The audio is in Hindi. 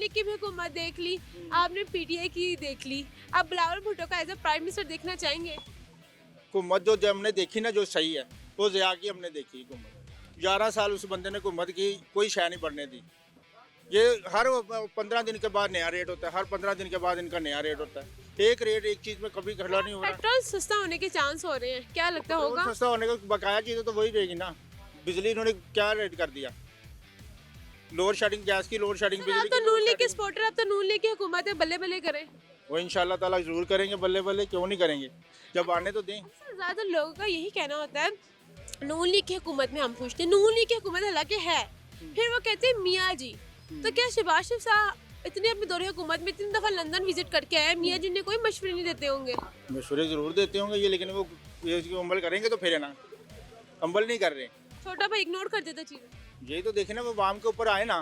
लीग की भी हुकूमत देख ली, आपने पीटीआई की देख ली, अब बिलावल भुट्टो का एज ए प्राइम मिनिस्टर देखना चाहेंगे? हुकूमत जो हमने देखी ना, जो सही है वो ज़िया की हमने देखी हुकूमत। 11 साल उस बंदे ने हुकूमत की, कोई शय नहीं बढ़ने दी। ये हर 15 दिन के बाद नया रेट होता है, हर 15 दिन के बाद इनका नया रेट होता है। एक रेट एक चीज़ में कभी खड़ा नहीं हो रहा। पेट्रोल सस्ता होने के चांस हो रहे हैं, क्या लगता होगा? पेट्रोल सस्ता होने का बकाया चीज़ें तो वही रहेगी ना। बिजली इन्होंने क्या रेट कर दिया, लोड शेडिंग, गैस की लोड शेडिंग, आप बिजली तो की नून लोड लीग के शेडिंग। सपोर्टर, आप तो नून लीग की हुकूमत है, बल्ले बल्ले करें। वो इंशाल्लाह ताला जरूर करेंगे, बल्ले बल्ले क्यों नहीं करेंगे, जब आने तो दें। अक्सर ज्यादातर लोगों का यही कहना होता है, नून लीग की हुकूमत में हम पूछते हैं, नून लीग की हुकूमत हालांकि है, फिर वो कहते हैं मियाँ जी। तो क्या शहबाज शरीफ साहब इतने अपनी दौरे हुकूमत में 3 दफा लंदन विजिट करके आए, मियाँ जी ने कोई मशवरे नहीं देते होंगे? मशवरे ज़रूर देते होंगे ये, लेकिन वो ये इसको अमल करेंगे तो फिर है ना, अमल नहीं कर रहे। छोटा भाई इग्नोर कर देता चीजें। यही तो देखे ना, वो वाम के ऊपर आए ना,